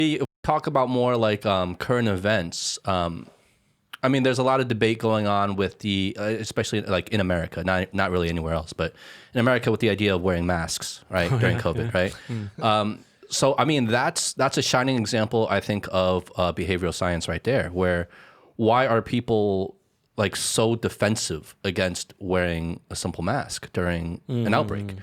we talk about more like current events, I mean, there's a lot of debate going on with the, especially like in America, not really anywhere else, but in America with the idea of wearing masks, right, during COVID, right? So, I mean, that's a shining example, I think, of behavioral science right there, where why are people like so defensive against wearing a simple mask during an outbreak?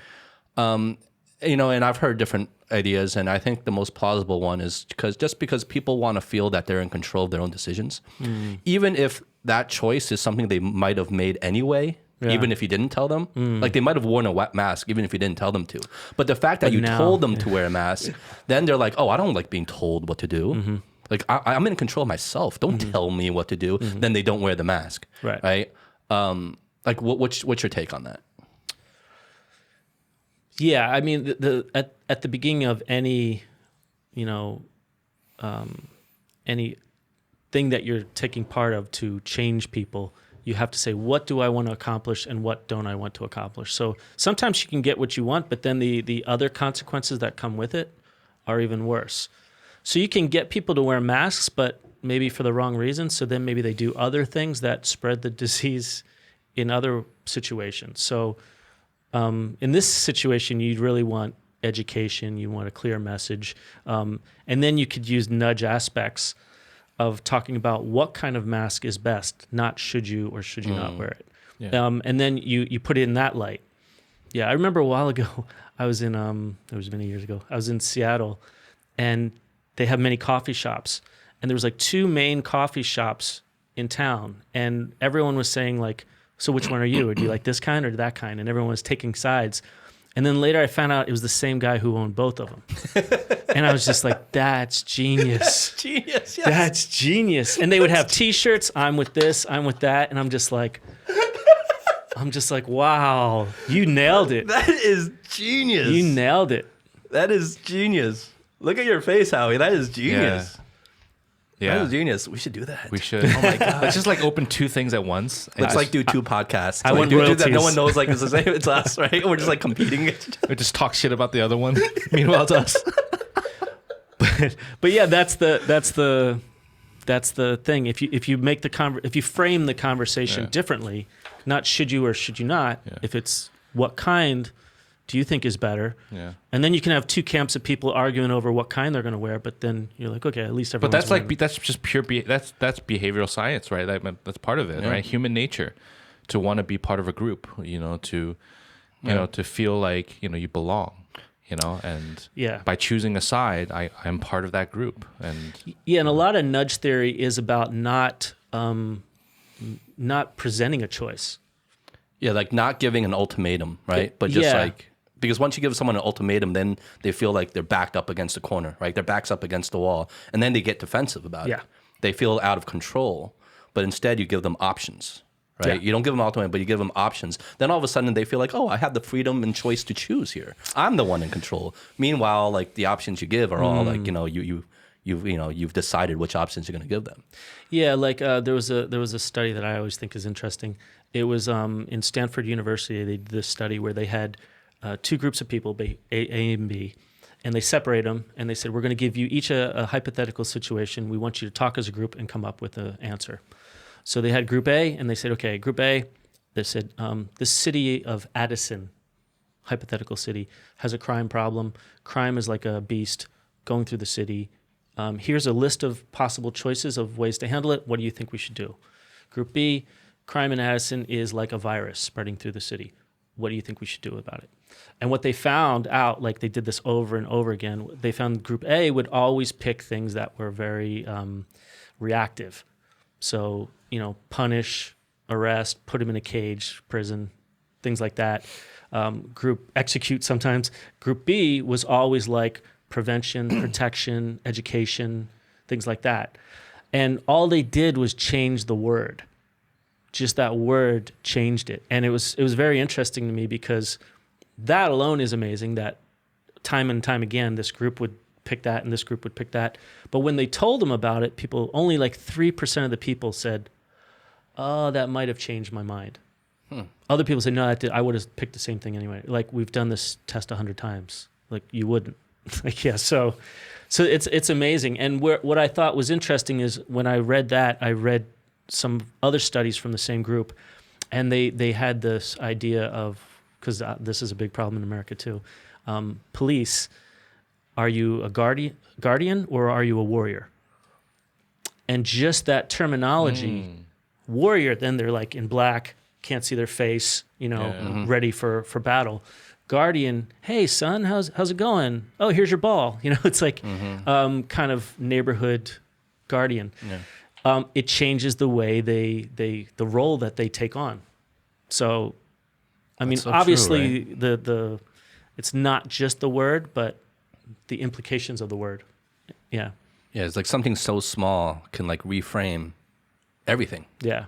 You know, and I've heard different ideas, and I think the most plausible one is because people want to feel that they're in control of their own decisions, even if that choice is something they might have made anyway, even if you didn't tell them. Like they might have worn a wet mask even if you didn't tell them to. But the fact that you told them to wear a mask, then they're like, oh, I don't like being told what to do. Like I'm in control of myself. Don't tell me what to do. Then they don't wear the mask. Right. Like what's your take on that? Yeah, I mean, at the beginning of any, any thing that you're taking part of to change people, you have to say, what do I want to accomplish and what don't I want to accomplish? So sometimes you can get what you want, but then the other consequences that come with it are even worse. So you can get people to wear masks, but maybe for the wrong reasons. So then maybe they do other things that spread the disease in other situations. So in this situation, you'd really want education, you want a clear message, and then you could use nudge aspects of talking about what kind of mask is best, not should you or should you not wear it. And then you put it in that light. Yeah, I remember a while ago, I was in, it was many years ago, I was in Seattle, and they have many coffee shops, and there was like 2 main coffee shops in town, and everyone was saying like, so which one are you? Or do you like this kind or that kind? And everyone was taking sides. And then later I found out it was the same guy who owned both of them. And I was just like, that's genius. That's genius, yes. That's genius. And they would have T-shirts, I'm with this, I'm with that. And I'm just like, wow, you nailed it. That is genius. You nailed it. That is genius. Look at your face, Howie. That is genius. Yeah. That is genius. We should do that. We should. Oh my God. Let's just like open 2 things at once. Let's like do 2 podcasts. I want do royalties. that. No one knows like it's the same. It's us, right? We're just like competing. We just talk shit about the other one. Meanwhile, it's us. But yeah, that's the thing. If you frame the conversation differently, not should you or should you not, if it's what kind do you think is better? Yeah. And then you can have 2 camps of people arguing over what kind they're going to wear, but then you're like, okay, at least everyone's But that's just pure that's behavioral science, right? That's part of it, right? Human nature to want to be part of a group, to feel like, you belong, and by choosing a side, I'm part of that group. And and a lot of nudge theory is about not presenting a choice. Yeah, like not giving an ultimatum, right? But just like, because once you give someone an ultimatum, then they feel like they're backed up against the corner, right? Their back's up against the wall, and then they get defensive about it. They feel out of control, but instead you give them options, right? You don't give them ultimatum, but you give them options. Then all of a sudden they feel like, oh, I have the freedom and choice to choose here. I'm the one in control. Meanwhile, like the options you give are all like, you've decided which options you're going to give them. Yeah, like there was a study that I always think is interesting. It was in Stanford University. They did this study where they had 2 groups of people, A and B, and they separated them, and they said, we're going to give you each a hypothetical situation. We want you to talk as a group and come up with an answer. So they had Group A, and they said, okay, Group A, they said, the city of Addison, hypothetical city, has a crime problem. Crime is like a beast going through the city. Here's a list of possible choices of ways to handle it. What do you think we should do? Group B, crime in Addison is like a virus spreading through the city. What do you think we should do about it? And what they found out, like they did this over and over again, they found Group A would always pick things that were very reactive. So, punish, arrest, put him in a cage, prison, things like that. Execute sometimes. Group B was always like prevention, protection, education, things like that. And all they did was change the word. Just that word changed it. And it was very interesting to me because that alone is amazing that time and time again, this group would pick that and this group would pick that. But when they told them about it, only like 3% of the people said, oh, that might have changed my mind. Other people said, no, I would have picked the same thing anyway. Like, we've done this test 100 times. Like, you wouldn't. Like, yeah, so So it's amazing. And what I thought was interesting is when I read that, I read some other studies from the same group, and they had this idea of, because this is a big problem in America too, police, are you a guardian or are you a warrior? And just that terminology, warrior, then they're like in black, can't see their face, ready for battle. Guardian, hey son, how's it going? Oh, here's your ball. It's like kind of neighborhood guardian. Yeah. It changes the way the role that they take on. So, I mean, so obviously true, right? the it's not just the word, but the implications of the word. Yeah. Yeah, it's like something so small can like reframe everything. Yeah.